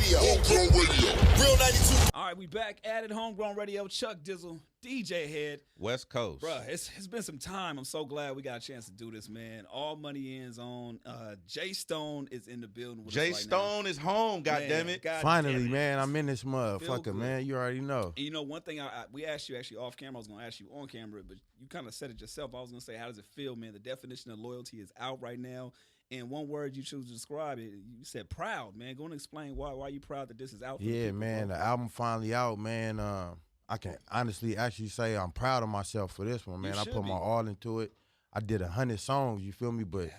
Radio. Homegrown Radio. Real 92. All right, we back at it. Homegrown Radio. Chuck Dizzle, DJ Head. West Coast. Bruh, it's been some time. I'm so glad we got a chance to do this, man. All Money In's on. Jay Stone is in the building with Jay us right Stone now. is home, goddammit. Finally, man, I'm in this motherfucker, man. You already know. And you know, one thing we asked you actually off camera, I was going to ask you on camera, but you kind of said it yourself. I was going to say, how does it feel, man? The definition of loyalty is out right now. And one word you choose to describe it, you said proud, man. Go and explain why you proud that this is out for Yeah, people, man, bro. the album finally out, man. I can honestly actually say I'm proud of myself for this one, man. You I should put be. my all into it. I did 100 songs, you feel me? But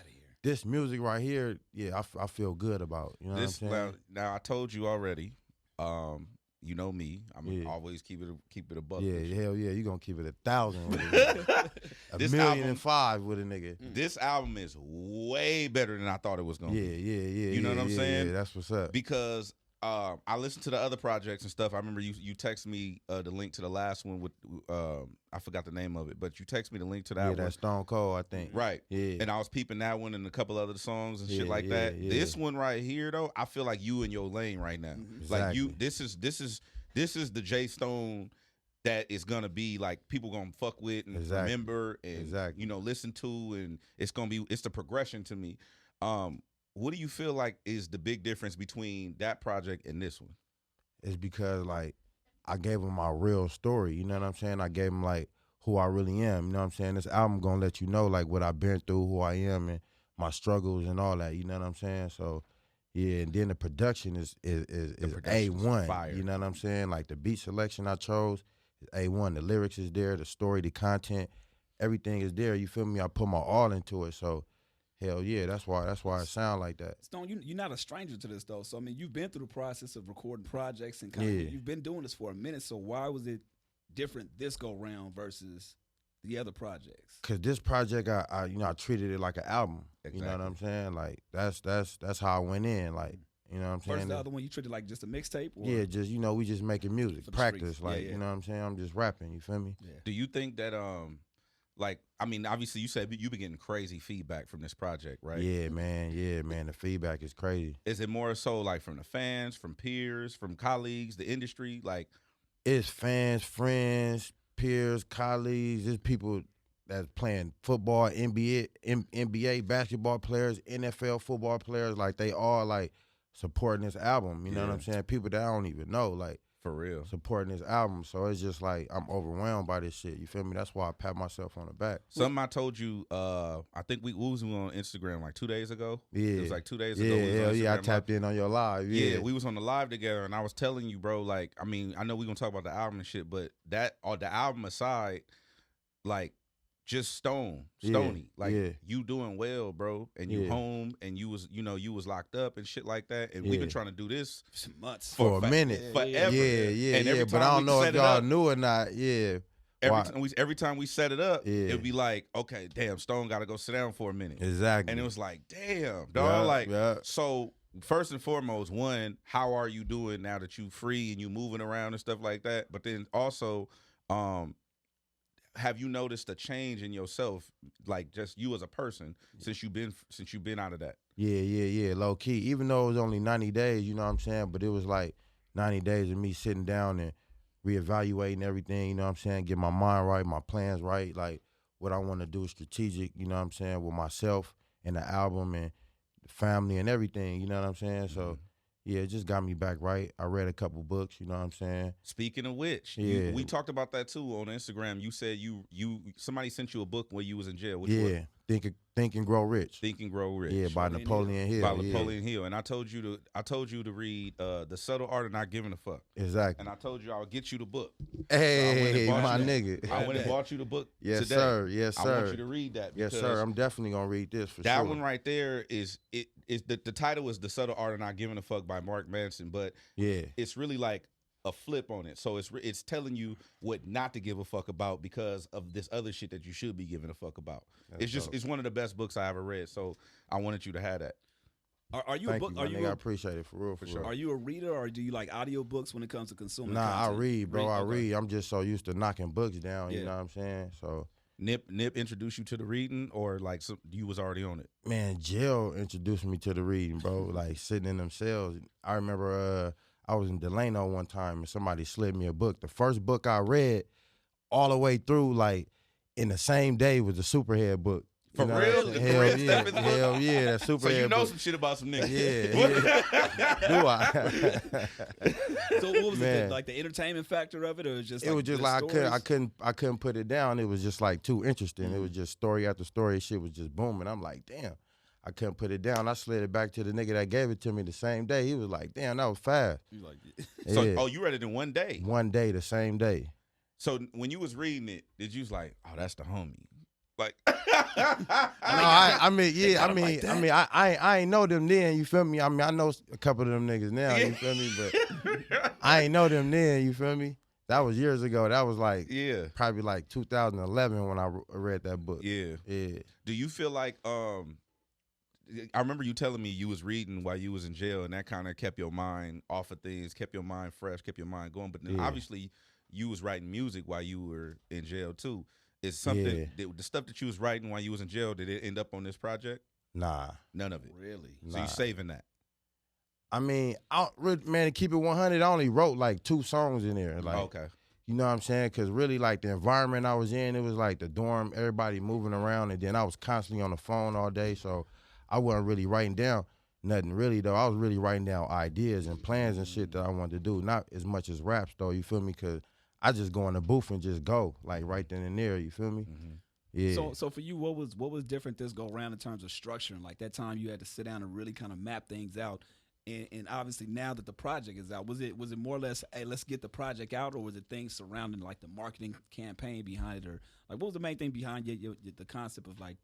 this music right here, yeah, I feel good about. You know what I'm saying? Well, now I told you already. You know me. I'm always keep it a buck. Yeah, with you. hell yeah, you gonna keep it 1,000 with it. This $1,000,005 with a nigga. This album is way better than I thought it was gonna be. Yeah. You know what I'm saying? Yeah, that's what's up. Because I listened to the other projects and stuff. I remember you texted me the link to the last one with I forgot the name of it, but you texted me the link to that one. Yeah, that's Stone Cold, I think. Right. Yeah. And I was peeping that one and a couple other songs and shit Yeah, like yeah, that. yeah. This one right here though, I feel like you in your lane right now. Like you this is the Jay Stone that is gonna be like people gonna fuck with and remember and you know listen to, and it's the progression to me. What do you feel like is the big difference between that project and this one? It's because like I gave him my real story, you know what I'm saying? I gave him like who I really am, you know what I'm saying? This album gonna let you know like what I've been through, who I am, and my struggles and all that, you know what I'm saying? So yeah, and then the production is A1, fire. You know what I'm saying? Like the beat selection I chose is A1. The lyrics is there, the story, the content, everything is there. You feel me? I put my all into it. So hell yeah, that's why it sound like that. Stone, you're not a stranger to this though. So I mean, you've been through the process of recording projects and kind of you've been doing this for a minute. So why was it different this go round versus the other projects? Cause this project, I treated it like an album. Exactly. You know what I'm saying? Like that's how I went in. Like you know what I'm saying? First, the other one you treated like just a mixtape. Yeah, just we just making music, practice. Streets. Like yeah. you know what I'm saying? I'm just rapping. You feel me? Yeah. Do you think that like I mean, obviously you said you've been getting crazy feedback from this project, right? Yeah, man. The feedback is crazy. Is it more so like from the fans, from peers, from colleagues, the industry? Like it's fans, friends, peers, colleagues. It's people that's playing football, NBA basketball players, NFL football players. Like they all like supporting this album. You know what I'm saying? People that I don't even know, like for real, supporting this album. So it's just like I'm overwhelmed by this shit. You feel me? That's why I pat myself on the back. Something I told you. I think we was on Instagram like 2 days ago. Yeah, it was like 2 days ago. Yeah. I tapped in on your live. Yeah, we was on the live together, and I was telling you, bro. Like, I mean, I know we gonna talk about the album and shit, but that or the album aside, like. Just Stony, like you doing well, bro, and you home, and you was locked up and shit like that, and we've been trying to do this for months, for a minute, forever, yeah. But I don't know if y'all knew or not, Every time we set it up, it'd be like, okay, damn, Stone got to go sit down for a minute, exactly, and it was like, damn, dog, so. First and foremost, one, how are you doing now that you free and you moving around and stuff like that? But then also, have you noticed a change in yourself, like just you as a person, since you've been out of that? Yeah, low key. Even though it was only 90 days, you know what I'm saying? But it was like 90 days of me sitting down and reevaluating everything, you know what I'm saying? Get my mind right, my plans right, like what I want to do strategic, you know what I'm saying, with myself and the album and the family and everything, you know what I'm saying? So yeah, it just got me back right. I read a couple books, you know what I'm saying? Speaking of which, we talked about that too on Instagram. You said somebody sent you a book when you was in jail. Which one? Think and Grow Rich. Think and Grow Rich. Yeah, by Napoleon Hill. By Napoleon Hill. And I told you to read The Subtle Art of Not Giving a Fuck. Exactly. And I told you I would get you the book. Hey, so my nigga. I went and bought you the book yes, today. Sir. Yes, sir. I want you to read that. Yes, sir. I'm definitely gonna read this for sure. That one right there is the title is The Subtle Art of Not Giving a Fuck by Mark Manson, but it's really like a flip on it. So it's telling you what not to give a fuck about because of this other shit that you should be giving a fuck about. It's one of the best books I ever read. So I wanted you to have that. Are you a book? I appreciate it for real. Sure. Are you a reader or do you like audiobooks when it comes to consuming? Nah, content? I read, bro. I read. I'm just so used to knocking books down. You know what I'm saying? So Nip introduced you to the reading, or like you was already on it? Man, Jill introduced me to the reading, bro. Like sitting in them cells. I remember I was in Delano one time and somebody slid me a book. The first book I read all the way through, like in the same day, was the Superhead book. For real? Hell yeah, hell yeah, that Superhead. So you know book. some shit about some niggas. Yeah. Do I? So what was it, like the entertainment factor of it, or just it like was just like I couldn't put it down. It was just like too interesting. It was just story after story. Shit was just booming. I'm like, damn, I couldn't put it down. I slid it back to the nigga that gave it to me the same day. He was like, damn, that was fast. You like, So yeah. you read it in one day? One day, the same day. So when you was reading it, did you was like, oh, that's the homie? Like, I ain't know them then. You feel me? I mean, I know a couple of them niggas now. You feel me? But I ain't know them then. You feel me? That was years ago. That was like probably like 2011 when I read that book. Yeah. Do you feel like I remember you telling me you was reading while you was in jail, and that kind of kept your mind off of things, kept your mind fresh, kept your mind going. But then obviously you was writing music while you were in jail too. Is something the stuff that you was writing while you was in jail, did it end up on this project? Nah, none of it. Really? So you saving that? I mean, man, to keep it 100, I only wrote like 2 songs in there. Like, okay, you know what I'm saying? Because really, like the environment I was in, it was like the dorm, everybody moving around, and then I was constantly on the phone all day, so I wasn't really writing down nothing really though. I was really writing down ideas and plans and shit that I wanted to do, not as much as raps though. You feel me? Because I just go in the booth and just go, like right then and there, you feel me? Mm-hmm. Yeah. So for you, what was different this go around in terms of structuring? Like that time you had to sit down and really kind of map things out. And obviously now that the project is out, was it more or less, hey, let's get the project out, or was it things surrounding like the marketing campaign behind it, or like what was the main thing behind the concept of like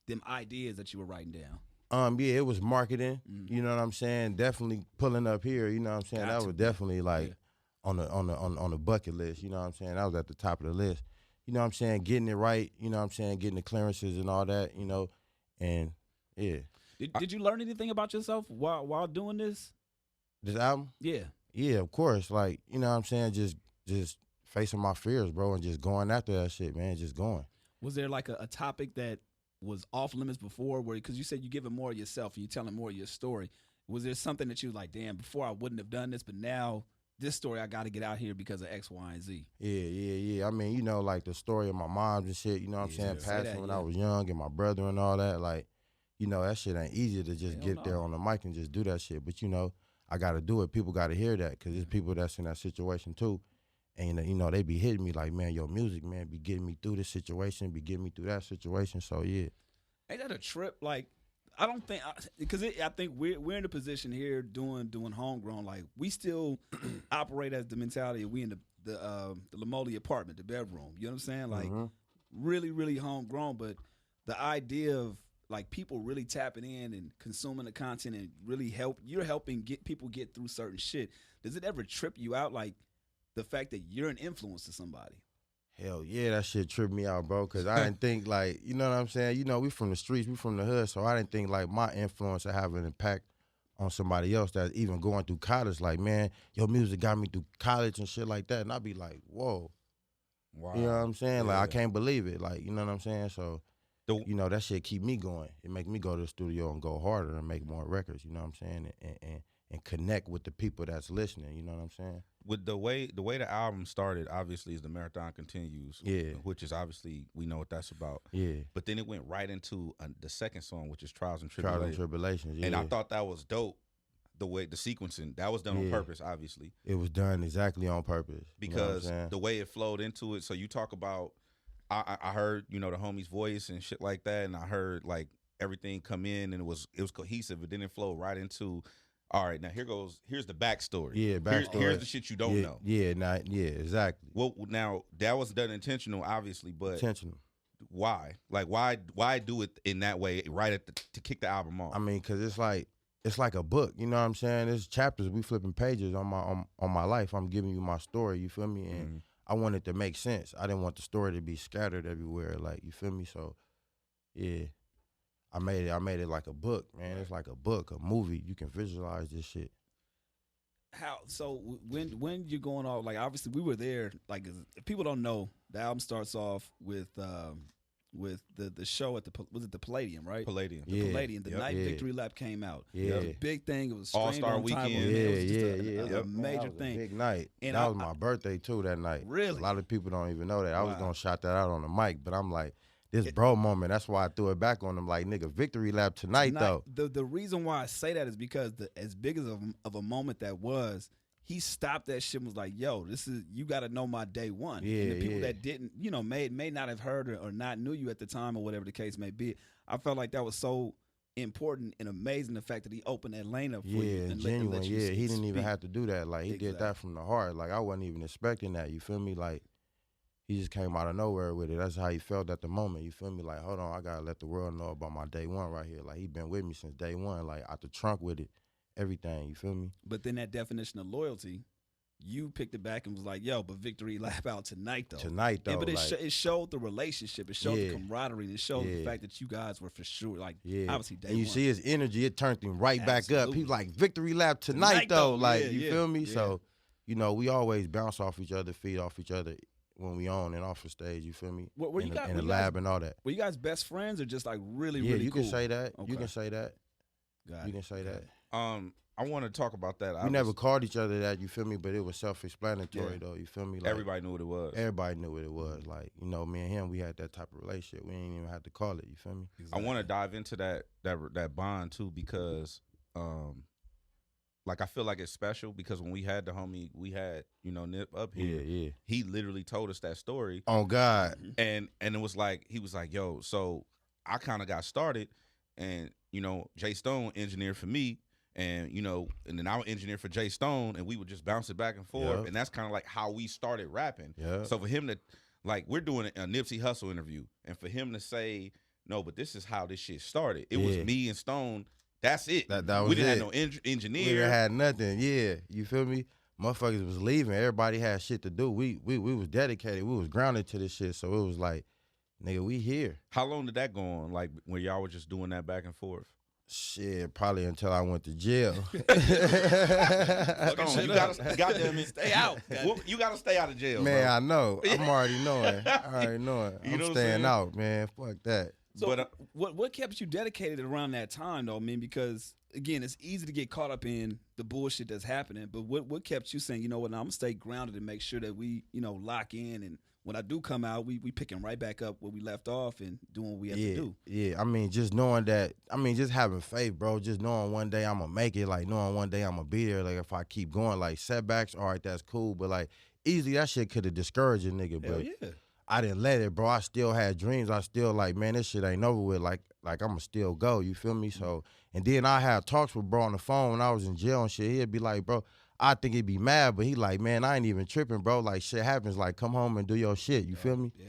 them ideas that you were writing down? Yeah, it was marketing. You know what I'm saying? Definitely pulling up here, you know what I'm saying? That was definitely like on the bucket list, you know what I'm saying? That was at the top of the list. You know what I'm saying? Getting it right, you know what I'm saying? Getting the clearances and all that, you know, and yeah. Did you learn anything about yourself while doing this? This album? Yeah. Yeah, of course. Like, you know what I'm saying? Just facing my fears, bro, and just going after that shit, man, just going. Was there like a topic that was off limits before, where, because you said you giving more of yourself and you telling more of your story. Was there something that you like, damn, before I wouldn't have done this, but now this story I got to get out here because of X, Y, and Z? Yeah. I mean, you know, like the story of my mom and shit, you know what I'm saying? Passing when I was young, and my brother and all that. Like, you know, that shit ain't easy to just get there on the mic and just do that shit. But, you know, I got to do it. People got to hear that, because there's people that's in that situation too. And, you know, they be hitting me like, man, your music, man, be getting me through this situation, be getting me through that situation. So, yeah. Ain't that a trip? Like, I don't think, because I think we're in a position here doing homegrown. Like, we still operate as the mentality of we in the Lamoli apartment, the bedroom. You know what I'm saying? Like, really, really homegrown. But the idea of like people really tapping in and consuming the content and really you're helping get people get through certain shit. Does it ever trip you out, like the fact that you're an influence to somebody? Hell yeah, that shit tripped me out, bro, because I didn't think, like, you know what I'm saying? You know, we from the streets, we from the hood, so I didn't think, like, my influence would have an impact on somebody else that's even going through college. Like, man, your music got me through college and shit like that, and I'd be like, whoa. Wow. You know what I'm saying? Like, I can't believe it. Like, you know what I'm saying? So, you know, that shit keep me going. It make me go to the studio and go harder and make more records, you know what I'm saying? And connect with the people that's listening, you know what I'm saying? With the way the album started, obviously, is The Marathon Continues. Yeah. Which is obviously, we know what that's about. Yeah. But then it went right into the second song, which is Trials and Trials and Tribulations, yeah. And I thought that was dope, the sequencing. That was done on purpose, obviously. It was done exactly on purpose. Because the way it flowed into it, so you talk about, I heard, you know, the homie's voice and shit like that, and I heard, like, everything come in, and it was cohesive, but then it flowed right into, all right, now here's the backstory. Yeah, backstory. Here's the shit you don't know. Yeah, exactly. Well, now that was done intentional, obviously, but intentional. Why? Like, why do it in that way right to kick the album off? I mean, because it's like a book. You know what I'm saying? There's chapters. We flipping pages on my life. I'm giving you my story. You feel me? And I wanted to make sense. I didn't want the story to be scattered everywhere. Like, you feel me? So, yeah. I made it like a book, man. It's like a book, a movie. You can visualize this shit. how? So when you're going off, like obviously we were there. Like if people don't know, the album starts off with the show at was it the Palladium, right? Palladium. The Palladium. The night Victory Lap came out. Yeah. It was a big thing. It was All-Star Weekend. It was just a major thing. Big night. And that was my birthday too that night. Really? A lot of people don't even know that. I was gonna shout that out on the mic, but I'm like, this bro moment. That's why I threw it back on them. Like, nigga, Victory Lap tonight though. The reason why I say that is because as big of a moment that was, he stopped that shit and was like, yo, you got to know my day one. Yeah, and the people that didn't, may not have heard or not knew you at the time or whatever the case may be. I felt like that was so important and amazing, the fact that he opened that lane up for you. And genuine. Let you he didn't even have to do that. Like, he did that from the heart. Like, I wasn't even expecting that. You feel me? Like, he just came out of nowhere with it. That's how he felt at the moment. You feel me? Like, hold on, I got to let the world know about my day one right here. Like, he been with me since day one, like, out the trunk with it, everything. You feel me? But then that definition of loyalty, you picked it back and was like, yo, but Victory Lap out tonight, though. Tonight, though. But it showed the relationship. It showed the camaraderie. And it showed the fact that you guys were for sure, like, obviously day one. And you see his energy, it turned him right back up. He was like, Victory Lap tonight though. Like, you feel me? Yeah. So, we always bounce off each other, feed off each other when we on and off the stage, you feel me? In the lab and all that. Were you guys best friends or just like really, really cool? Yeah, you can say that. Okay. You can say that. You can say that. I want to talk about that. We never called each other that, you feel me? But it was self-explanatory, though, you feel me? Like, everybody knew what it was. Everybody knew what it was. Like, me and him, we had that type of relationship. We ain't even have to call it, you feel me? Exactly. I want to dive into that bond, too, because, like, I feel like it's special because when we had the homie, we had, Nip up here. He literally told us that story. Oh, God. And it was like, he was like, yo, so I kind of got started and, Jay Stone engineered for me. And, and then I would engineer for Jay Stone, and we would just bounce it back and forth. Yep. And that's kind of like how we started rapping. Yep. So for him to, like, we're doing a Nipsey Hussle interview, and for him to say, no, but this is how this shit started. It was me and Stone. That's it. That was we didn't it. have no engineer. We didn't have nothing. Yeah, you feel me? Motherfuckers was leaving. Everybody had shit to do. We was dedicated. We was grounded to this shit. So it was like, nigga, we here. How long did that go on? Like, when y'all were just doing that back and forth? Shit, probably until I went to jail. You gotta stay out. You gotta stay out of jail, man. Bro. I know. I'm already knowing. I'm staying out, man. Fuck that. So, but what kept you dedicated around that time, though? I mean, because again, it's easy to get caught up in the bullshit that's happening. But what kept you saying, you know what? Now I'm gonna stay grounded and make sure that we, lock in, and when I do come out, we picking right back up where we left off and doing what we have to do. Yeah, I mean, just knowing that, just having faith, bro. Just knowing one day I'm going to make it, like knowing one day I'm going to be there. Like if I keep going, like setbacks, all right, that's cool. But like easily that shit could have discouraged a nigga. Hell but yeah. I didn't let it, bro. I still had dreams. I still like, man, this shit ain't over with. Like I'm going to still go, you feel me? So, and then I had talks with bro on the phone when I was in jail and shit. He'd be like, bro, I think he'd be mad, but he like, man, I ain't even tripping, bro. Like, shit happens. Like, come home and do your shit. You feel me? Yeah.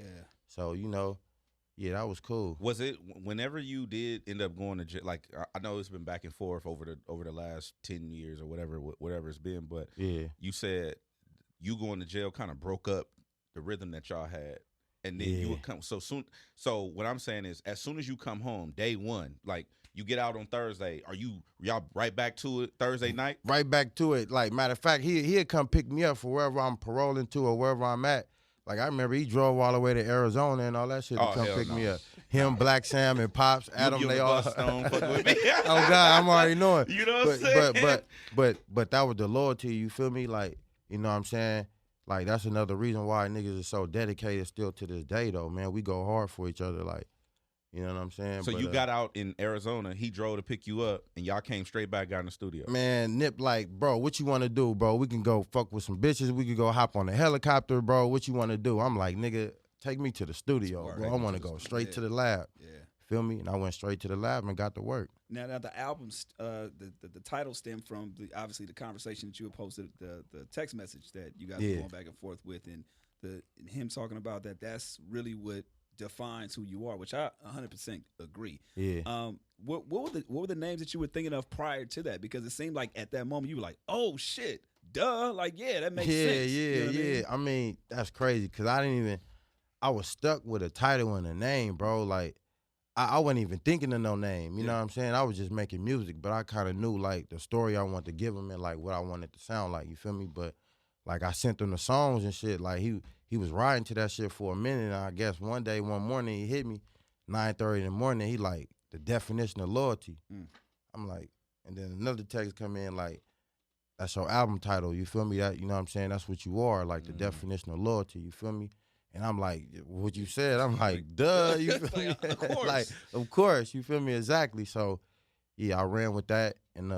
So, that was cool. Was it whenever you did end up going to jail? Like, I know it's been back and forth over the last 10 years or whatever it's been, but you said you going to jail kind of broke up the rhythm that y'all had, and then you would come so soon. So what I'm saying is, as soon as you come home, day one, like. You get out on Thursday. Are y'all right back to it Thursday night? Right back to it. Like, matter of fact, he'd come pick me up for wherever I'm paroling to or wherever I'm at. Like, I remember he drove all the way to Arizona and all that shit to come pick me up. Him, Black Sam, and Pops, Adam, they all. Stone, fucking with me. Oh, God, I'm already knowing. You know what I'm saying? But that was the loyalty, you feel me? Like, you know what I'm saying? Like, that's another reason why niggas are so dedicated still to this day, though, man. We go hard for each other, like. You know what I'm saying? So you got out in Arizona, he drove to pick you up, and y'all came straight back out in the studio. Man, Nip like, bro, what you want to do, bro? We can go fuck with some bitches. We can go hop on a helicopter, bro. What you want to do? I'm like, nigga, take me to the studio, bro. I want to go straight to the lab. Yeah. Feel me? And I went straight to the lab and got to work. Now the album's, the title stemmed from, obviously, the conversation that you had posted, the text message that you guys were going back and forth with, and him talking about that's really what defines who you are, which I 100% agree. Yeah. What were the names that you were thinking of prior to that? Because it seemed like at that moment you were like, oh shit, duh, like that makes sense. Yeah. I mean, that's crazy because I was stuck with a title and a name, bro. Like I wasn't even thinking of no name. You know what I'm saying? I was just making music, but I kind of knew like the story I wanted to give him and like what I wanted to sound like. You feel me? But like I sent him the songs and shit. Like he was riding to that shit for a minute. And I guess one morning he hit me, 9:30 in the morning. He like the definition of loyalty. I'm like, and then another text come in like, that's your album title. You feel me? That, you know what I'm saying? That's what you are, like the definition of loyalty. You feel me? And I'm like, what you said? I'm like, duh. You feel me? Of course. Like, of course. You feel me? Exactly. So, yeah, I ran with that and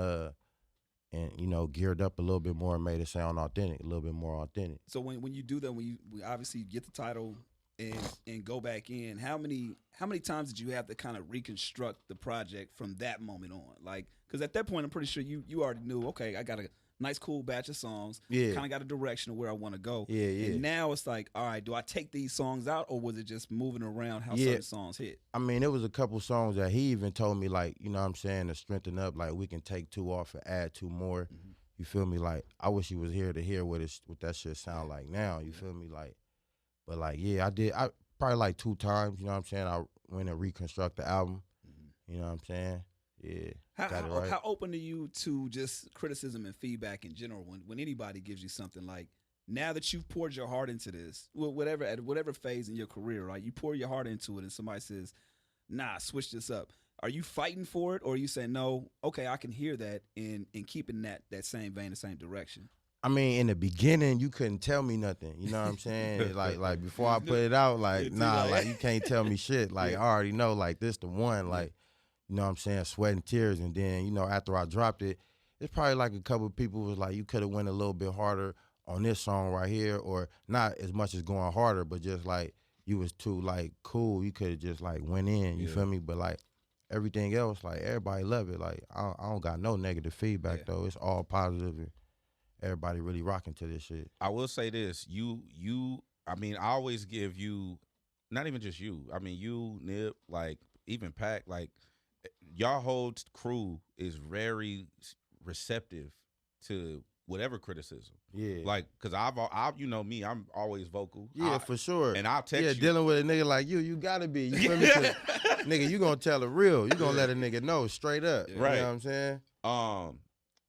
you know, geared up a little bit more and made it sound authentic, a little bit more authentic. So when you do that, when you obviously get the title and go back in, how many times did you have to kind of reconstruct the project from that moment on? Like, because at that point, I'm pretty sure you already knew, okay, I got a nice, cool batch of songs. Yeah. Kind of got a direction of where I want to go. Yeah, yeah. And now it's like, all right, do I take these songs out, or was it just moving around how certain songs hit? I mean, it was a couple songs that he even told me, like, you know what I'm saying, to strengthen up, like, we can take 2 off and add 2 more. Mm-hmm. You feel me? Like, I wish he was here to hear what that shit sound like now. You feel me? Like, but, like, yeah, I probably like 2 times, you know what I'm saying? I went and reconstruct the album. Mm-hmm. You know what I'm saying? Yeah. How open are you to just criticism and feedback in general when anybody gives you something like, now that you've poured your heart into this, at whatever phase in your career, right? You pour your heart into it and somebody says, nah, switch this up. Are you fighting for it, or are you saying, no, okay, I can hear that and keeping that same vein, the same direction? I mean, in the beginning, you couldn't tell me nothing. You know what I'm saying? like before I put it out, like, nah, like you can't tell me shit. Like, I already know, like, this the one, like, you know what I'm saying, sweat and tears. And then, you know, after I dropped it, it's probably like a couple of people was like, you could have went a little bit harder on this song right here, or not as much as going harder, but just like you was too like cool. You could have just like went in, you feel me? But like everything else, like everybody love it. Like I don't got no negative feedback though. It's all positive and everybody really rocking to this shit. I will say this, I mean, I always give you, not even just you, I mean, you, Nip, like even Pac, like y'all whole crew is very receptive to whatever criticism. Yeah. Like, cause I've you know me, I'm always vocal. Yeah, for sure. And I'll text you. Dealing with a nigga like you gotta be. You feel me? Nigga, you gonna tell it real. You gonna let a nigga know straight up. Right. You know what I'm saying?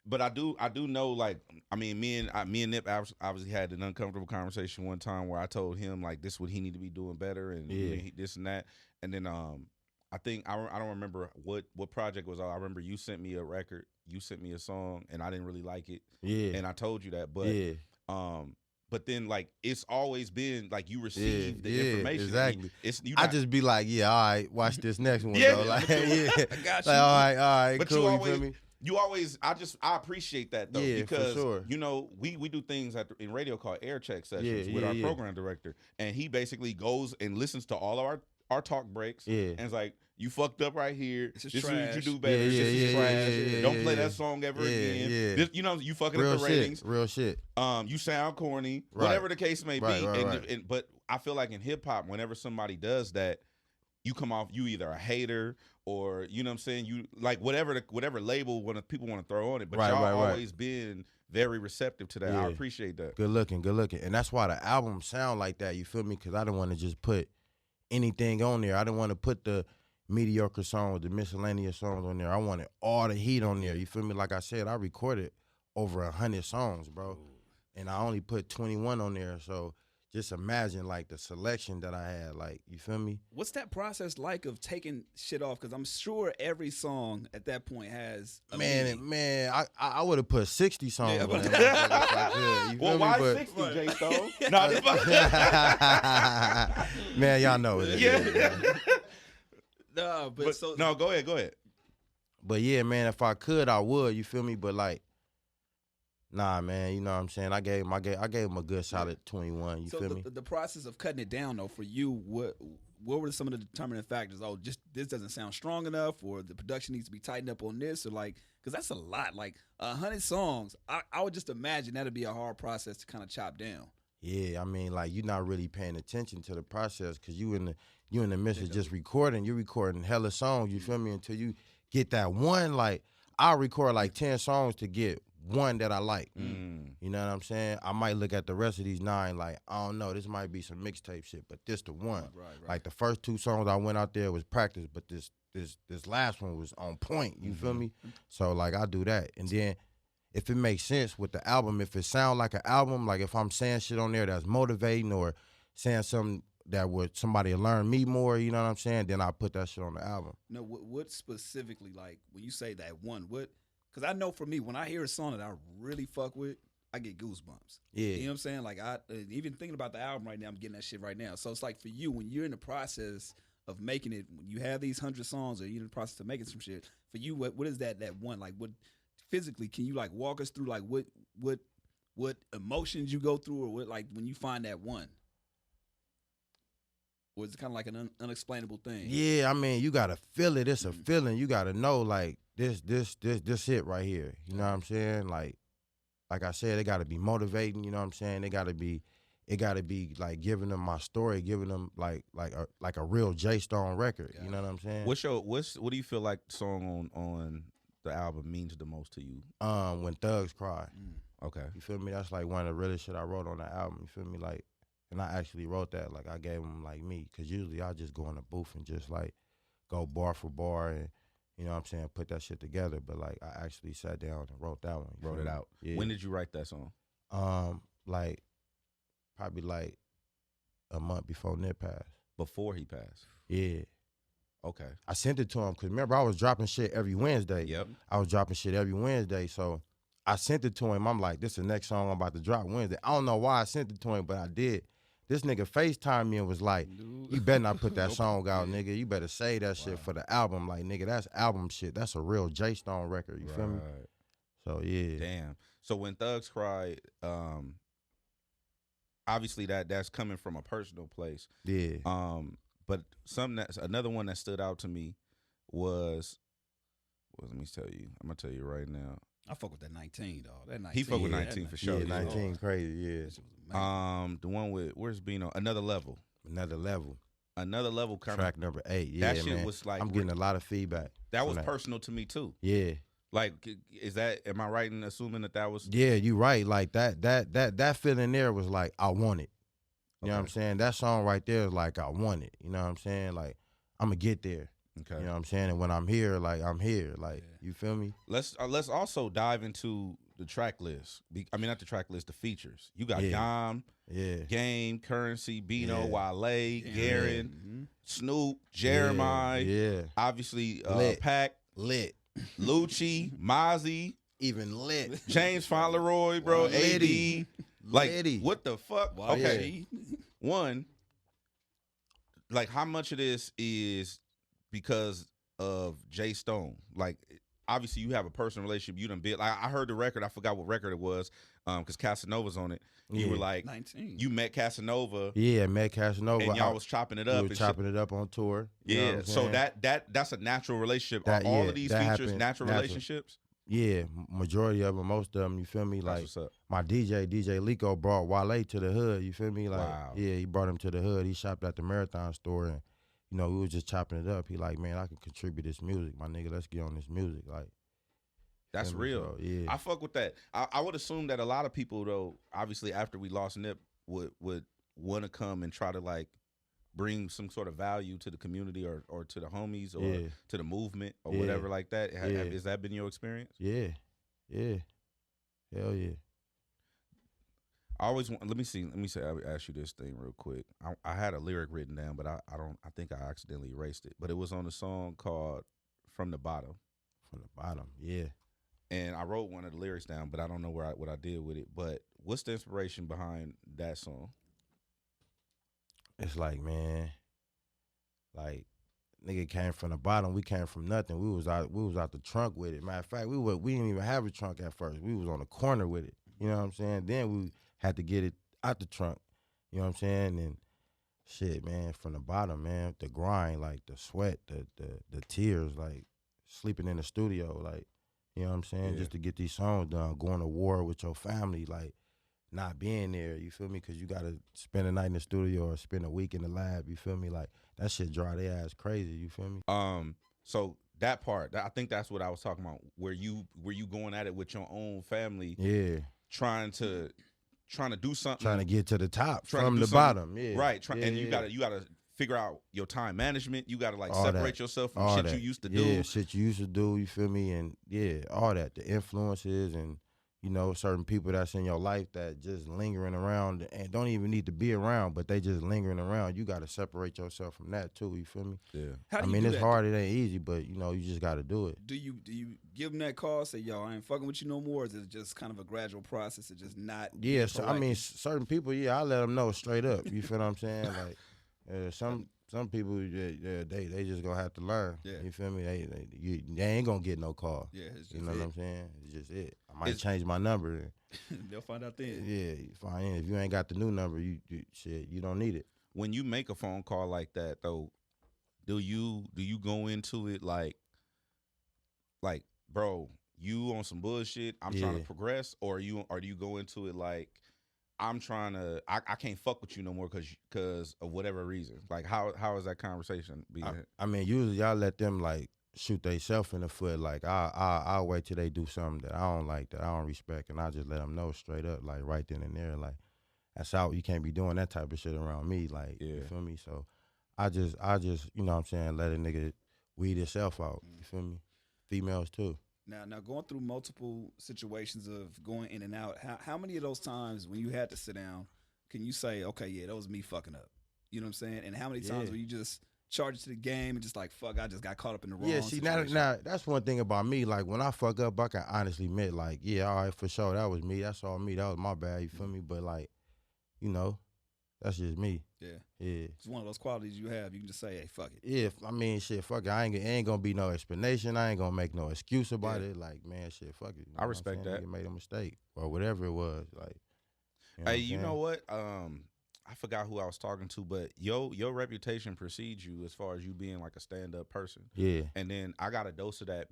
But I do know, like, I mean, me and Nip obviously had an uncomfortable conversation one time where I told him like this what he need to be doing better and this and that. And then I think I don't remember what project was. I remember you sent me a record, you sent me a song, and I didn't really like it. Yeah. And I told you that, but then like it's always been like you receive the information. Exactly. I just be like, all right, watch this next one though. Like, I got you. Like, all right, but cool. You feel me? You always, I appreciate that though, because for sure. You know we do things in radio called air check sessions with our program director, and he basically goes and listens to all of our talk breaks, and it's like, you fucked up right here. This is what you do better. This is trash. Don't play that song ever again. This, you know, you fucking up the ratings. Real shit. You sound corny. Right. Whatever the case may be. Right. But I feel like in hip hop, whenever somebody does that, you come off, you either a hater or, you know what I'm saying, you like whatever label people want to throw on it. But y'all always been very receptive to that. I appreciate that. Good looking. And that's why the album sound like that, you feel me? Because I didn't want to just put anything on there. I didn't want to put the mediocre songs, the miscellaneous songs on there. I wanted all the heat on there. You feel me? Like I said, I recorded over 100 songs, bro. And I only put 21 on there. So just imagine like the selection that I had. Like, you feel me? What's that process like of taking shit off? Because I'm sure every song at that point has a man. I would have put 60 songs on that. Well, why 60, J Stone? Man, y'all know it. Yeah. No, go ahead. But yeah, man, if I could, I would. You feel me? But like, nah, man. You know what I'm saying? I gave him a good solid 21. You feel me? The process of cutting it down, though, for you, what were some of the determining factors? Oh, just this doesn't sound strong enough, or the production needs to be tightened up on this, or like, because that's a lot. Like 100 songs, I would just imagine that'd be a hard process to kind of chop down. Yeah, I mean, like, you're not really paying attention to the process because you in the midst of just recording. You're recording hella songs, you feel me, until you get that one. Like, I'll record like 10 songs to get one that I like. You You know what I'm saying? I might look at the rest of these 9 like, I don't know, this might be some mixtape shit, but this the one. Right. Like the first 2 songs I went out there was practice, but this last one was on point. You feel me? So like I do that, and then if it makes sense with the album, if it sound like an album, like if I'm saying shit on there that's motivating or saying something that would somebody learn me more, you know what I'm saying? Then I put that shit on the album. No, what specifically, like when you say that one, what? Because I know for me, when I hear a song that I really fuck with, I get goosebumps. Yeah. You know what I'm saying? Like I even thinking about the album right now, I'm getting that shit right now. So it's like for you, when you're in the process of making it, when you have these 100 songs or you're in the process of making some shit, for you, what is that one? Like what physically, can you like walk us through like what emotions you go through, or what, like when you find that one? Or is it kind of like an unexplainable thing? Yeah, I mean, you gotta feel it. It's a feeling. You gotta know like this it right here. You know what I'm saying? Like I said, it gotta be motivating. You know what I'm saying? It gotta be like giving them my story, giving them like a real J Stone record. You know what I'm saying? What do you feel like the song on the album means the most to you? When Thugs Cry. Okay. You feel me? That's like one of the realest shit I wrote on the album. You feel me? Like, and I actually wrote that. Like I gave them like me, cause usually I just go in the booth and just like go bar for bar and, you know what I'm saying, put that shit together. But like I actually sat down and wrote that one. Wrote it out. Yeah. When did you write that song? Like probably like a month before Nip passed. Before he passed. Yeah. Okay. I sent it to him because remember I was dropping shit every Wednesday. Yep. I was dropping shit every Wednesday, so I sent it to him. I'm like, this is the next song I'm about to drop Wednesday. I don't know why I sent it to him, but I did. This nigga FaceTimed me and was like, you better not put that song out, nigga. You better say that shit for the album. Like, nigga, that's album shit. That's a real J Stone record. You feel me? So, yeah. Damn. So when Thugs Cry, obviously that's coming from a personal place. Yeah. But another one that stood out to me was let me tell you. I'm gonna tell you right now. I fuck with that 19, dog. That 19. He fuck with 19 for sure. Yeah, 19 crazy, yeah. The one with where's Bino? Another Level. Another Level. Another Level Track number 8. Yeah, that shit man. was like I'm getting a lot of feedback. That was personal to me too. Yeah. Like, am I right in assuming that was? Yeah, you right. Like that feeling there was like I want it. You know what I'm saying? That song right there is like I want it. You know what I'm saying? Like I'm gonna get there. Okay. You know what I'm saying? And when I'm here, like I'm here. Like you feel me? Let's also dive into the track list. I mean, not the track list, the features. You got Dom, Game, Currency, Bino, Wale, Garen, Snoop, Jeremiah, obviously Pac, Lit, Lucci, Mozzie, even Lit, James Fauntleroy, bro, AD. Like, what the fuck? Okay. One, like, how much of this is because of J Stone? Like, obviously, you have a personal relationship. You done built. Like, I heard the record. I forgot what record it was, because Casanova's on it. You were like 19. You met Casanova. Yeah, met Casanova. And y'all was chopping it up. We were chopping it up on tour. Yeah. So that's a natural relationship. Are all of these features natural relationships? Yeah, majority of them, most of them, you feel me? Like, my DJ Lico brought Wale to the hood, you feel me? Like, yeah, he brought him to the hood. He shopped at the Marathon store, and, you know, we was just chopping it up. He like, man, I can contribute this music, my nigga. Let's get on this music. Like, that's real. So, yeah. I fuck with that. I would assume that a lot of people, though, obviously after we lost Nip, would want to come and try to, like, bring some sort of value to the community or to the homies or to the movement or whatever like that. Has that been your experience? Yeah. Hell yeah. I always want. Let me see. I'll ask you this thing real quick. I had a lyric written down, but I think I accidentally erased it. But it was on a song called "From the Bottom." From the bottom, yeah. And I wrote one of the lyrics down, but I don't know what I did with it. But what's the inspiration behind that song? It's like, man, like, nigga came from the bottom. We came from nothing. We was out the trunk with it. Matter of fact, we didn't even have a trunk at first. We was on the corner with it. You know what I'm saying? Then we had to get it out the trunk. You know what I'm saying? And shit, man, from the bottom, man, the grind, like the sweat, the tears, like sleeping in the studio, like, you know what I'm saying? Just to get these songs done, going to war with your family, like, not being there, you feel me? Because you got to spend a night in the studio or spend a week in the lab, you feel me? Like, that shit dry their ass crazy, you feel me? So that part, I think that's what I was talking about. Were you going at it with your own family? Yeah. trying to do something, trying to get to the top from the bottom. Yeah, right. And you gotta figure out your time management. You gotta like all separate that. yourself from all shit that. you used to do. Yeah, shit you used to do. You feel me? And all that. The influences and certain people that's in your life that just lingering around and don't even need to be around, but they just lingering around. You got to separate yourself from that too. You feel me? Yeah. I mean, it's hard. It ain't easy, but you just got to do it. Do you give them that call? Say, yo, I ain't fucking with you no more. Or is it just kind of a gradual process of just not? Yeah. So, I mean, certain people. Yeah, I let them know straight up. You feel what I'm saying? Like some people, they just gonna have to learn. Yeah. You feel me? They ain't gonna get no call. Yeah. It's you know what I'm saying? It's just it. I might change my number. They'll find out then. Yeah, fine. If you ain't got the new number, you don't need it. When you make a phone call like that, though, do you go into it like, bro, you on some bullshit? I'm trying to progress, or do you go into it like, I'm trying to, I can't fuck with you no more because of whatever reason? Like, how is that conversation being? I mean, usually y'all let them like shoot themselves in the foot. Like I'll wait till they do something that I don't like, that I don't respect, and I just let them know straight up, like right then and there, like that's out. You can't be doing that type of shit around me. Like, you feel me? So I just you know what I'm saying, let a nigga weed himself out. You feel me? Females too. Now going through multiple situations of going in and out, how many of those times when you had to sit down, can you say, okay, yeah, that was me fucking up? You know what I'm saying? And how many times were you just charge to the game and just like, fuck, I just got caught up in the wrong situation? Now that's one thing about me. Like, when I fuck up, I can honestly admit, like, yeah, all right, for sure, that was me. That's all me. That was my bad, you feel me? But, like, that's just me. Yeah. Yeah. It's one of those qualities you have. You can just say, hey, fuck it. Yeah, I mean, shit, fuck it. Ain't gonna be no explanation. I ain't gonna make no excuse about it. Like, man, shit, fuck it. I respect that. You made a mistake or whatever it was. Like, hey, you know what? I forgot who I was talking to, but your reputation precedes you as far as you being like a stand-up person. Yeah. And then I got a dose of that.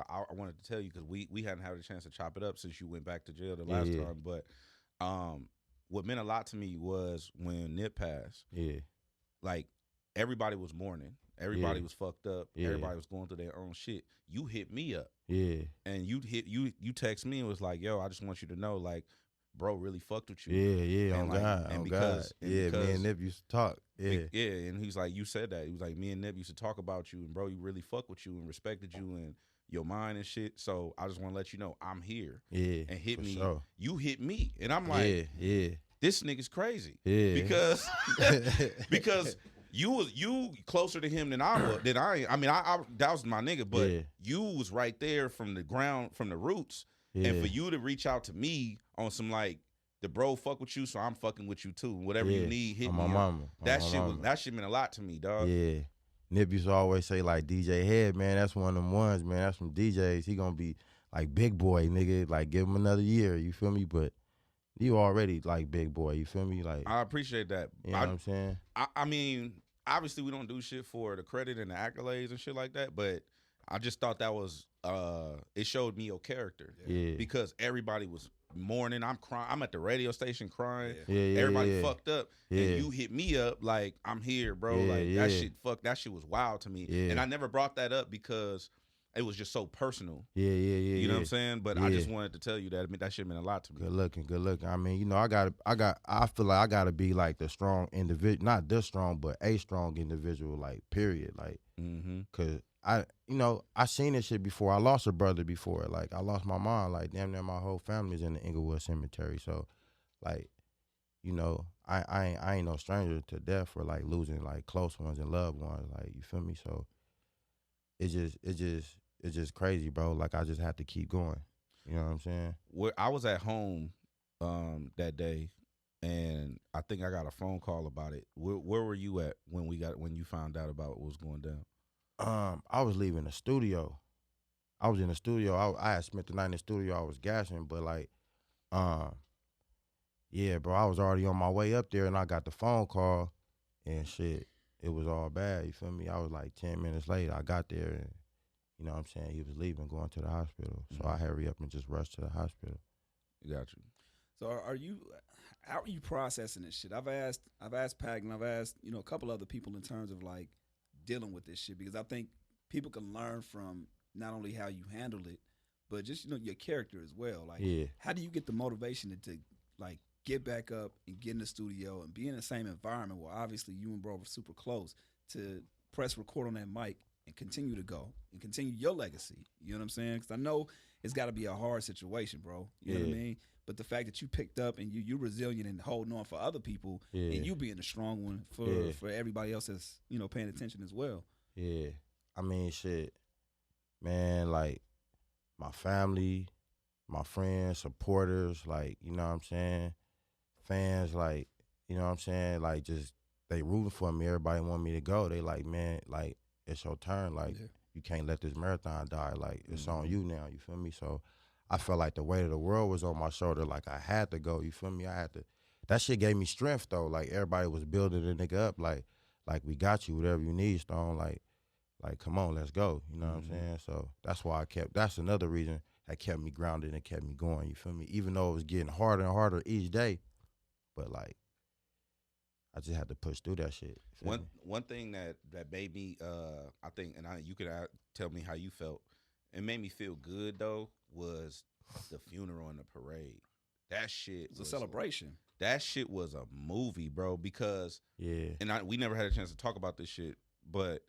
I wanted to tell you because we hadn't had a chance to chop it up since you went back to jail the last time. But what meant a lot to me was when Nip passed. Yeah. Like, everybody was mourning. Everybody was fucked up. Yeah. Everybody was going through their own shit. You hit me up. Yeah. And you text me and was like, yo, I just want you to know, like, bro really fucked with you. Yeah, and on God. And on because, God. Me and Nip used to talk. Yeah. And he's like, you said that. He was like, me and Nip used to talk about you, and bro, you really fucked with you and respected you and your mind and shit. So I just want to let you know I'm here. Yeah. And hit me. Sure. You hit me. And I'm like, this nigga's crazy. Yeah. Because you closer to him than I. I mean, I that was my nigga, but you was right there from the ground, from the roots. Yeah. And for you to reach out to me on some like, the bro fuck with you, so I'm fucking with you too. Whatever you need, hit me. My mama. That shit meant a lot to me, dog. Yeah. Nip used to always say, like, DJ Head, man, that's one of them ones, man. That's from DJs. He gonna be like big boy, nigga. Like, give him another year, you feel me? But you already like big boy, you feel me? Like, I appreciate that. You know what I'm saying? I mean, obviously we don't do shit for the credit and the accolades and shit like that, but I just thought that was it showed me your character. Yeah. Because everybody was mourning. I'm crying. I'm at the radio station crying. Yeah. Everybody fucked up. Yeah. And you hit me up like, I'm here, bro. That shit was wild to me. Yeah. And I never brought that up because it was just so personal. Yeah. You know what I'm saying? But I just wanted to tell you that. I mean, that shit meant a lot to me. Good looking. I mean, I feel like I gotta be like the strong individual, not this strong, but a strong individual, like, period. Like, cause I seen this shit before. I lost a brother before. Like, I lost my mom. Like, damn near my whole family's in the Inglewood Cemetery. So, like, I ain't no stranger to death or like losing like close ones and loved ones. Like, you feel me? So it's just crazy, bro. Like, I just have to keep going. You know what I'm saying? I was at home that day, and I think I got a phone call about it. Where were you at when you found out about what was going down? I was leaving the studio. I was in the studio. I had spent the night in the studio. I was gassing, but like, yeah, bro, I was already on my way up there, and I got the phone call, and shit, it was all bad. You feel me? I was like 10 minutes late. I got there, and you know what I'm saying, he was leaving, going to the hospital. So I hurry up and just rushed to the hospital. Got you. So how are you processing this shit? I've asked Pac, and I've asked, a couple other people in terms of like dealing with this shit, because I think people can learn from not only how you handle it, but just your character as well. Like, how do you get the motivation to like get back up and get in the studio and be in the same environment where obviously you and bro were super close to press record on that mic and continue to go and continue your legacy? You know what I'm saying? Because I know it's got to be a hard situation, bro. You know what I mean? But the fact that you picked up and you're resilient and holding on for other people, and you being a strong one for everybody else that's paying attention as well. Yeah, I mean, shit, man. Like my family, my friends, supporters, like you know what I'm saying, fans, like you know what I'm saying, like just they rooting for me. Everybody want me to go. They like, man, like it's your turn. Like you can't let this marathon die. Like it's on you now. You feel me? So I felt like the weight of the world was on my shoulder. Like I had to go. You feel me? I had to. That shit gave me strength though. Like everybody was building the nigga up. Like we got you. Whatever you need, Stone. Like come on, let's go. You know what I'm saying? So that's why that's another reason that kept me grounded and kept me going. You feel me? Even though it was getting harder and harder each day, but like I just had to push through that shit. One thing that made me, I think, and you could tell me how you felt. It made me feel good though. Was the funeral and the parade. That shit was a celebration. That shit was a movie, bro, because and we never had a chance to talk about this shit, but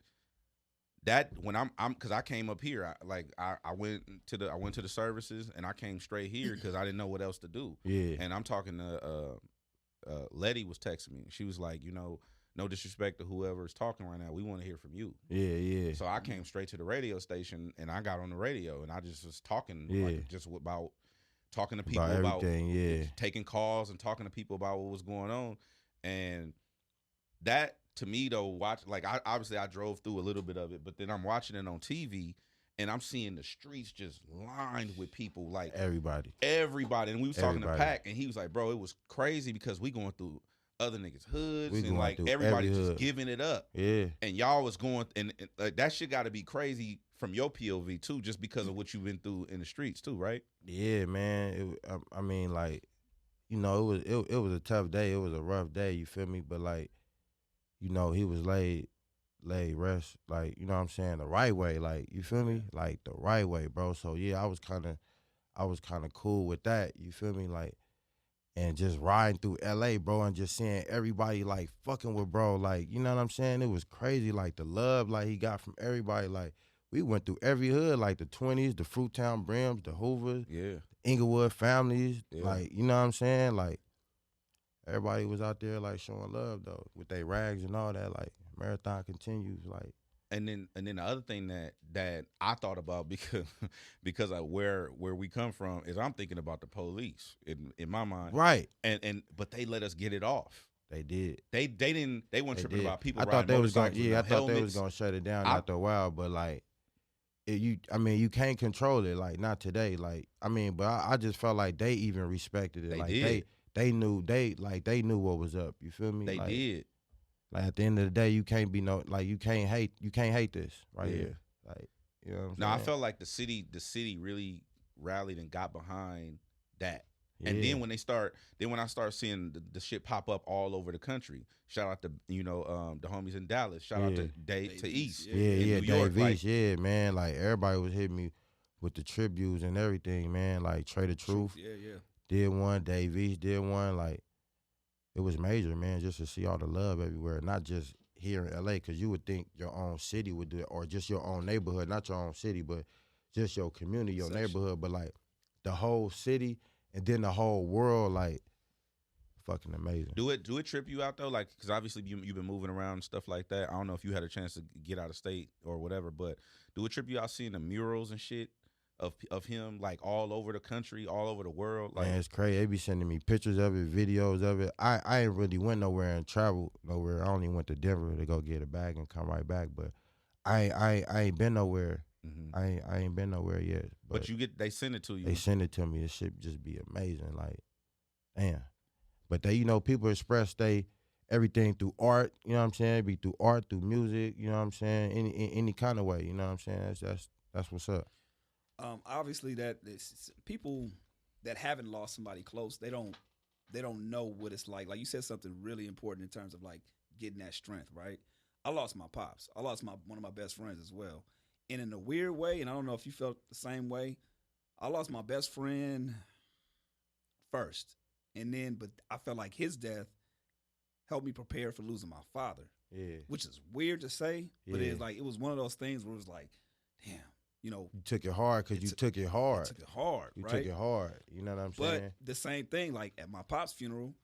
that when I'm cuz I came up here, I went to the services and I came straight here cuz I didn't know what else to do. Yeah. And I'm talking to Letty was texting me. She was like, no disrespect to whoever's talking right now, we want to hear from you. Yeah. So I came straight to the radio station and I got on the radio and I just was talking about talking to people about taking calls and talking to people about what was going on. And that to me though, I drove through a little bit of it, but then I'm watching it on TV and I'm seeing the streets just lined with people, like everybody. And we was talking to Pac and he was like, bro, it was crazy because we going through other niggas' hoods and like everybody just giving it up. Yeah. And y'all was going and that shit got to be crazy from your POV too, just because of what you've been through in the streets too, right? Yeah, man. I mean, like, it was a tough day. It was a rough day. You feel me? But like, he was laid rest, like, you know what I'm saying, the right way, like, you feel me? Like the right way, bro. So yeah, I was kind of cool with that. You feel me? Like. And just riding through LA, bro, and just seeing everybody like fucking with bro, like, you know what I'm saying? It was crazy, like the love like he got from everybody. Like we went through every hood, like the 20s, the Fruittown Brims, the Hoovers, the Inglewood families, like, you know what I'm saying? Like everybody was out there like showing love though, with their rags and all that. Like marathon continues, like. And then the other thing that I thought about because of where we come from is I'm thinking about the police in my mind. Right. But they let us get it off. They did. They weren't tripping about people. I thought they was gonna they was gonna shut it down after a while, but like you can't control it, like not today. Like but I just felt like they even respected it. They knew what was up. You feel me? They did. Like at the end of the day, you can't be you can't hate this right here. Like, you know what I'm saying? I felt like the city really rallied and got behind that. Yeah. And then when I start seeing the shit pop up all over the country, shout out to the homies in Dallas, shout out to Dave to East, New York, Dave East, man, like everybody was hitting me with the tributes and everything, man. Like Trey the Truth, did one, Dave East did one, like. It was major, man, just to see all the love everywhere, not just here in LA, because you would think your own city would do it, or just your own neighborhood, not your own city, but just your community, your neighborhood, but like the whole city and then the whole world, like fucking amazing. Do it trip you out though? Like, because obviously you've been moving around and stuff like that. I don't know if you had a chance to get out of state or whatever, but do it trip you out seeing the murals and shit of him like all over the country, all over the world? Like, man, it's crazy. They be sending me pictures of it, videos of it. I ain't really went nowhere and traveled nowhere. I only went to Denver to go get a bag and come right back. But I ain't been nowhere. Mm-hmm. I ain't been nowhere yet. But they send it to you. They send it to me. This shit just be amazing. Like, damn. But they, people express everything through art. You know what I'm saying? It be through art, through music. You know what I'm saying? Any kind of way. You know what I'm saying? That's what's up. Obviously, that people that haven't lost somebody close, they don't know what it's like. Like you said, something really important in terms of like getting that strength, right? I lost my pops. I lost one of my best friends as well, and in a weird way. And I don't know if you felt the same way. I lost my best friend first, but I felt like his death helped me prepare for losing my father. Yeah. Which is weird to say, but it's like it was one of those things where it was like, damn, you took it hard because you took it hard. I took it hard, You right? took it hard. You know what I'm saying? But the same thing, like at my pop's funeral,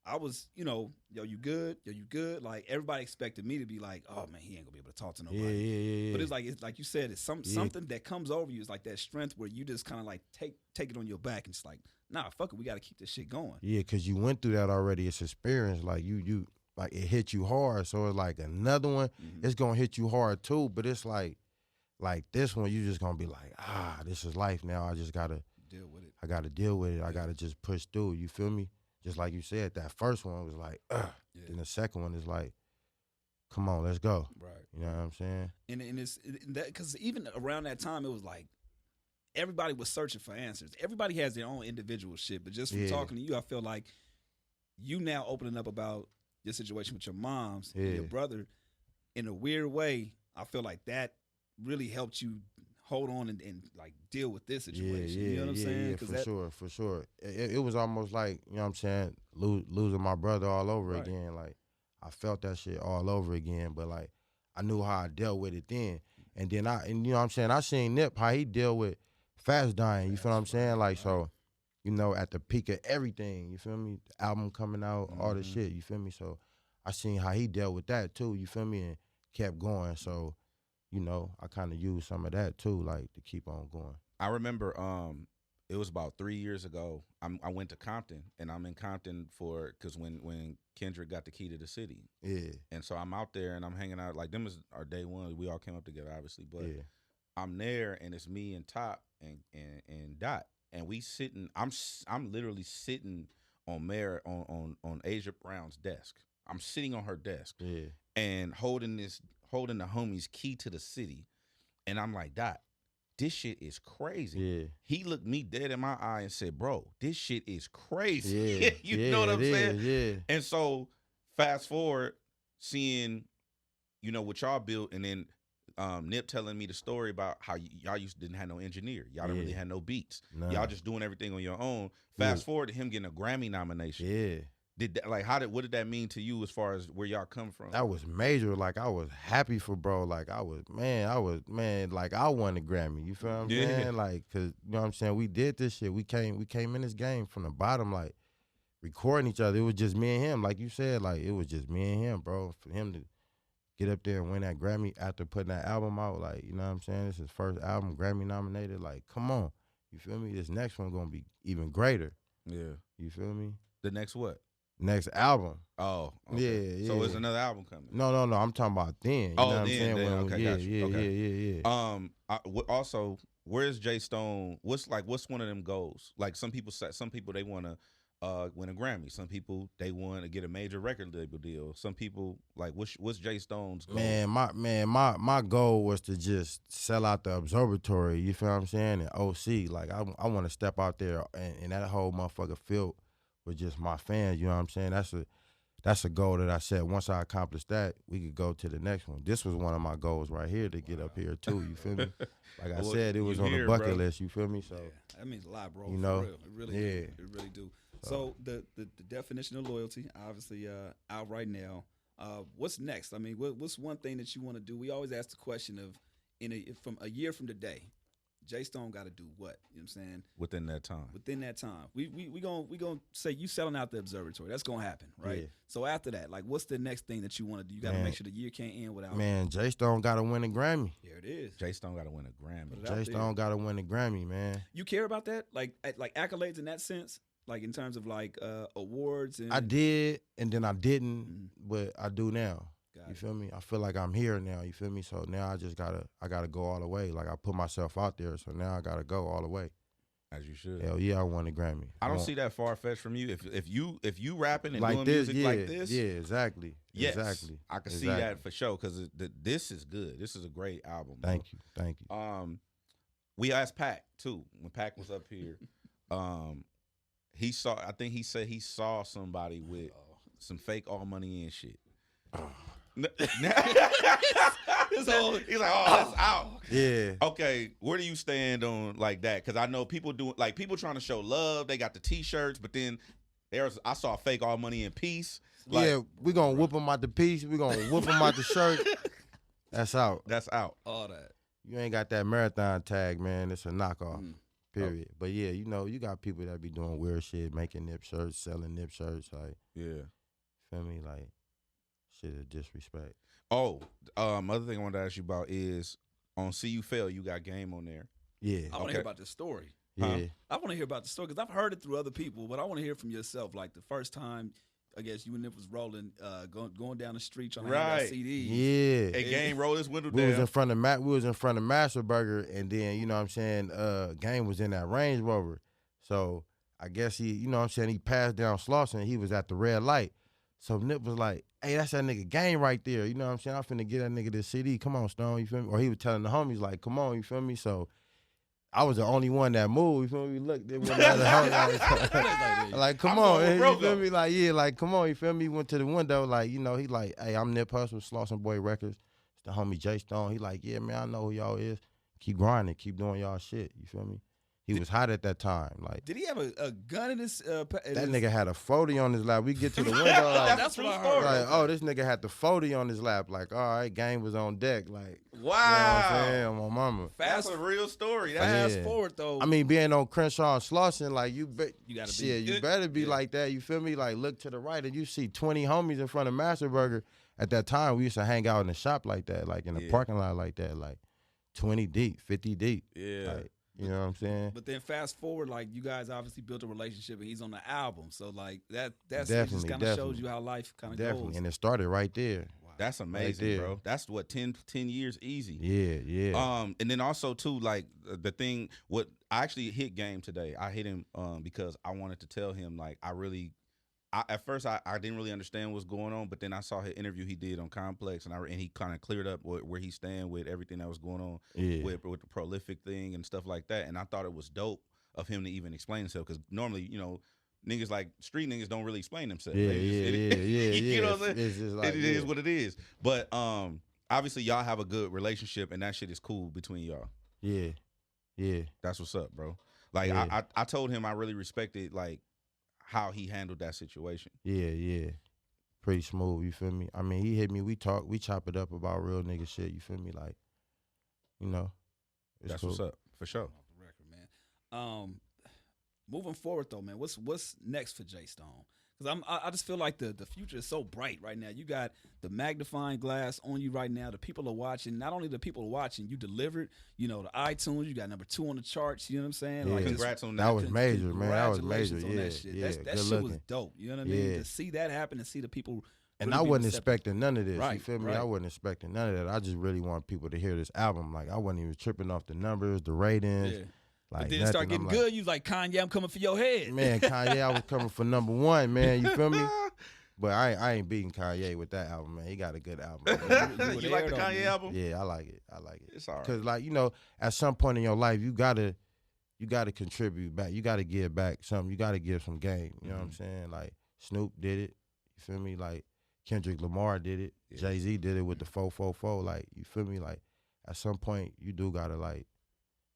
I was, yo, you good? Yo, you good? Like everybody expected me to be like, oh man, he ain't gonna be able to talk to nobody. Yeah. But it's like you said, it's something that comes over you. It's like that strength where you just kind of like take it on your back and it's like, nah, fuck it, we got to keep this shit going. Yeah, because you went through that already. It's experience. Like you like it hit you hard. So it's like another one, it's gonna hit you hard too. But it's like this one, you just gonna be like, this is life now. I just gotta deal with it. I gotta deal with it. I gotta just push through. You feel me? Just like you said, that first one was like, Then the second one is like, come on, let's go. Right. You know what I'm saying? And it's that because even around that time, it was like everybody was searching for answers. Everybody has their own individual shit. But just from talking to you, I feel like you now opening up about your situation with your moms and your brother in a weird way. I feel like that really helped you hold on and like deal with this situation. You know what I'm saying? Yeah, for sure. It was almost like, you know what I'm saying, losing my brother all over again. Like I felt that shit all over again, but like I knew how I dealt with it then. And then and you know what I'm saying, I seen Nip how he dealt with fast dying. You feel what I'm saying? Like so, at the peak of everything, you feel me? The album coming out, all this shit, you feel me? So I seen how he dealt with that too, you feel me? And kept going. So, I kind of used some of that too, like to keep on going. I remember it was about 3 years ago. I went to Compton, and I'm in Compton because when Kendrick got the key to the city. Yeah. And so I'm out there and I'm hanging out. Like them is our day one. We all came up together, obviously. But I'm there and it's me and Top and Dot. And we sitting, I'm literally sitting on Asia Brown's desk. I'm sitting on her desk and holding the homie's key to the city. And I'm like, Dot, this shit is crazy. Yeah. He looked me dead in my eye and said, bro, this shit is crazy. You know what I'm saying? Yeah. And so fast forward, seeing, what y'all built, and then Nip telling me the story about how y'all didn't have no engineer. Y'all didn't really have no beats. Nah. Y'all just doing everything on your own. Fast forward to him getting a Grammy nomination. Yeah. What did that mean to you as far as where y'all come from? That was major. Like I was happy for bro. Like I was like I won the Grammy. You feel what I'm saying? Like, cause you know what I'm saying? We did this shit. We came in this game from the bottom, like recording each other. It was just me and him. Like you said, like it was just me and him, bro. For him to get up there and win that Grammy after putting that album out, like, you know what I'm saying? This is his first album, Grammy nominated. Like, come on. You feel me? This next one gonna be even greater. Yeah. You feel me? The next what? Next album. Oh, okay. Yeah. So there's another album coming. No. I'm talking about then. You know what I'm saying? Okay, gotcha. Yeah. Also, where's Jay Stone? What's one of them goals? Like some people they want to win a Grammy. Some people they want to get a major record label deal. Some people like what's Jay Stone's goal? My goal was to just sell out the Observatory. You feel what I'm saying? And OC, like I want to step out there and that whole motherfucker filled with just my fans. You know what I'm saying? That's a goal that I set. Once I accomplish that, we could go to the next one. This was one of my goals right here to get up here too. You feel me? Like I said, it was on the bucket list. You feel me? So that means a lot, bro. You know, for real. It really do. So the definition of loyalty, obviously, out right now. What's next? I mean, what's one thing that you want to do? We always ask the question of, from a year from today, Jay Stone got to do what? You know what I'm saying? Within that time. We gonna say you selling out the Observatory. That's gonna happen, right? Yeah. So after that, like, what's the next thing that you want to do? You got to make sure the year can't end without. Man, Jay Stone got to win a Grammy. There it is. Jay Stone got to win a Grammy. Jay Stone got to win a Grammy, man. You care about that? Like accolades in that sense? Like in terms of like awards? And... I did, and then I didn't, but I do now. You feel me? I feel like I'm here now. You feel me? So now I gotta go all the way. Like I put myself out there, so now I gotta go all the way. As you should. Hell yeah, I won a Grammy. I don't see that far fetched from you. If you rapping and like doing this, music like this, yeah, exactly. Yes, exactly. I can see that for sure because this is good. This is a great album. Bro. Thank you. We asked Pac too when Pac was up here. He saw. I think he said he saw somebody with some fake all money in shit. He's like, oh, that's out. Yeah. Okay, where do you stand on like that? Because I know people doing like people trying to show love. They got the T-shirts, but then I saw fake all money in peace. Like, yeah, we gonna whoop them out the piece. We gonna whoop them out the shirt. That's out. That's out. All that. You ain't got that marathon tag, man. It's a knockoff. Period. Oh. But yeah, you got people that be doing weird shit, making nip shirts, selling nip shirts, like feel me, like shit of disrespect. Oh, other thing I wanted to ask you about is on See You Fail, you got game on there. Yeah. I want to hear about this story. Yeah. I want to hear about the story because I've heard it through other people, but I want to hear from yourself. Like the first time, I guess you and Nip was rolling, going down the street trying to have that CD. Yeah. Hey, Game roll his window we down. We was in front of Master Burger, and then you know what I'm saying, Game was in that Range Rover. So I guess he, you know what I'm saying, he passed down Slauson and he was at the red light. So Nip was like, hey, that's that nigga Game right there. You know what I'm saying? I'm finna get that nigga this CD. Come on, Stone, you feel me? Or he was telling the homies like, come on, you feel me? So I was the only one that moved. You feel me? Look, there was another homie. Like, come on, you feel me? Like, yeah, like, come on, you feel me? He went to the window, like, you know, he like, hey, I'm Nip Hussle, Slauson Boy Records. It's the homie J Stone. He like, yeah, man, I know who y'all is. Keep grinding, keep doing y'all shit. You feel me? He was hot at that time. Like, did he have a gun in his? That nigga had a 40 on his lap. We get to the window, like, that's what I heard. Like, oh, this nigga had the 40 on his lap. Like, all right, Game was on deck. Like, wow, you know what I'm saying? My mama. That's a real story. Fast forward though. I mean, being on Crenshaw and Slauson, like you gotta be. You better be like that. You feel me? Like, look to the right and you see 20 homies in front of Master Burger. At that time, we used to hang out in the shop like that, like in the parking lot like that, like 20 deep, 50 deep. Yeah. Like, you know what I'm saying? But then fast forward, like you guys obviously built a relationship, and he's on the album, so like that's definitely, just kind of shows you how life kind of goes. And it started right there. Wow. That's amazing, bro. That's what 10 years easy. Yeah. And then also too, like the thing, what I actually hit Game today. I hit him because I wanted to tell him like at first I didn't really understand what's going on, but then I saw his interview he did on Complex, and he kind of cleared up where he's staying with everything that was going on with the prolific thing and stuff like that. And I thought it was dope of him to even explain himself, because normally, you know, niggas like street niggas don't really explain themselves. Yeah. You know what I'm saying? It's just like, it is what it is. But obviously y'all have a good relationship, and that shit is cool between y'all. Yeah. That's what's up, bro. Like I told him I really respected like how he handled that situation. Yeah. Pretty smooth, you feel me? I mean, he hit me, we talk, we chop it up about real nigga shit, you feel me? Like, you know, that's cool. What's up, for sure. Off the record, man. Moving forward though, man, what's next for J Stone? Because I just feel like the future is so bright right now. You got the magnifying glass on you right now. The people are watching. Not only the people are watching, you delivered. You know, the iTunes. You got number 2 on the charts. You know what I'm saying? Yeah. Like, congrats on that. That was major, man. That was major. On that shit. That shit looking. was dope. You know what I mean? To see that happen and see the people. And I wasn't expecting none of this. Right, you feel me? right. I wasn't expecting none of that. I just really want people to hear this album. Like, I wasn't even tripping off the numbers, the ratings. Yeah. Like, but then it start getting good. You like, Kanye, I'm coming for your head. Man, Kanye, I was coming for number 1, man. You feel me? But I ain't beating Kanye with that album, man. He got a good album. You like the Kanye album? Yeah, I like it. It's all right. Because, like, you know, at some point in your life, you gotta contribute back. You gotta give back something. You gotta give some game. You know what I'm saying? Like, Snoop did it. You feel me? Like, Kendrick Lamar did it. Yeah. Jay-Z did it with the 444. Like, you feel me? Like, at some point, you do gotta, like,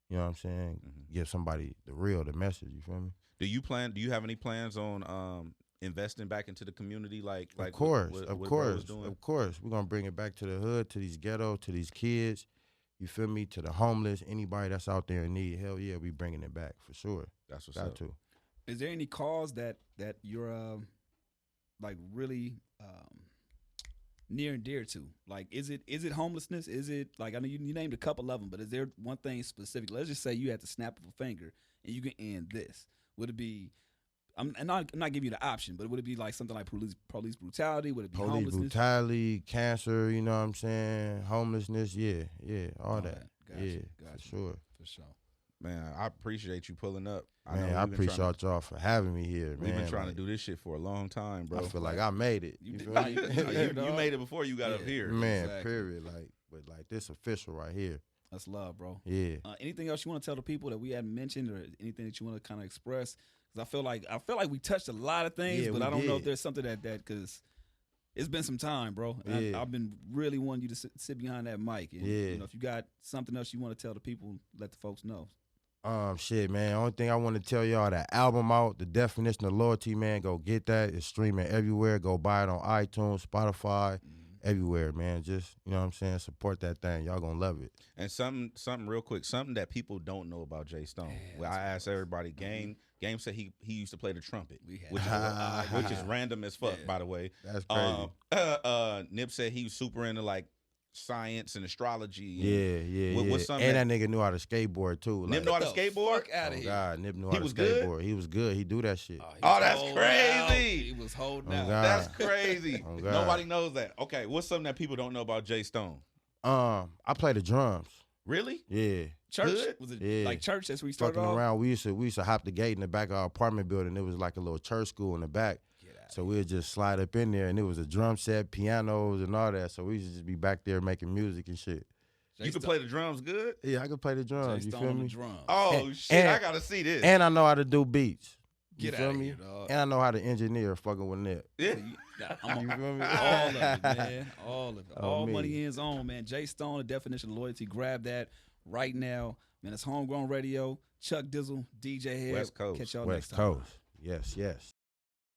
you know what I'm saying? Give somebody the message. You feel me? Do you have any plans on investing back into the community? Like of course. We're gonna bring it back to the hood, to these ghettos, to these kids. You feel me? To the homeless, anybody that's out there in need. Hell yeah, we bringing it back for sure. That's what's Got up. to. Is there any cause that you're like really near and dear to? Like, is it homelessness? Is it like, I know you named a couple of them, but is there one thing specific? Let's just say you had the snap of a finger and you can end this. Would it be? I'm not giving you the option, but would it be like something like police brutality? Would it be police homelessness? brutality, cancer? You know what I'm saying? Homelessness? Yeah, all that. Gotcha. For sure. Man, I appreciate you pulling up. I appreciate y'all for having me here, man. We've been trying to do this shit for a long time, bro. I feel like I made it. You made it before you got up here. Man, period. Like this official right here. That's love, bro. Yeah. Anything else you want to tell the people that we hadn't mentioned, or anything that you want to kind of express? Because I feel like we touched a lot of things, but I don't know if there's something that because It's been some time, bro. And I've been really wanting you to sit behind that mic. And, you know, if you got something else you want to tell the people, let the folks know. Shit, man. Only thing I want to tell y'all, that album out, The Definition of Loyalty, man. Go get that. It's streaming everywhere. Go buy it on iTunes, Spotify, everywhere, man. Just, you know what I'm saying, support that thing. Y'all gonna love it. And something real quick, something that people don't know about Jay Stone. Well, I asked everybody, Game said he used to play the trumpet, which is random as fuck, by the way. That's crazy. Nip said he was super into like science and astrology. What's something and that nigga knew how to skateboard too. Nip knew how to skateboard? Out of here. God, Nip knew how to skateboard. He was good. He do that shit. Oh, that's crazy. He was holding out. That's crazy. Nobody knows that. Okay, what's something that people don't know about Jay Stone? I play the drums. Really? Yeah. Church? Good? Was it like church? That's where we started fucking off? around. We used to hop the gate in the back of our apartment building. It was like a little church school in the back. So we'd just slide up in there, and it was a drum set, pianos, and all that. So we used to just be back there making music and shit. You can play the drums good? Yeah, I can play the drums. You feel me? Oh, shit, I got to see this. And I know how to do beats. You Get feel out me? of here, dog. And I know how to engineer fucking with Nip. Yeah. I'm You feel me? all of it, man. All of it. Oh, All me. money in his own, man. Jay Stone, The Definition of Loyalty. Grab that right now. Man, it's Homegrown Radio. Chuck Dizzle, DJ Head. West Coast. Catch y'all West next time. Coast. Yes, yes.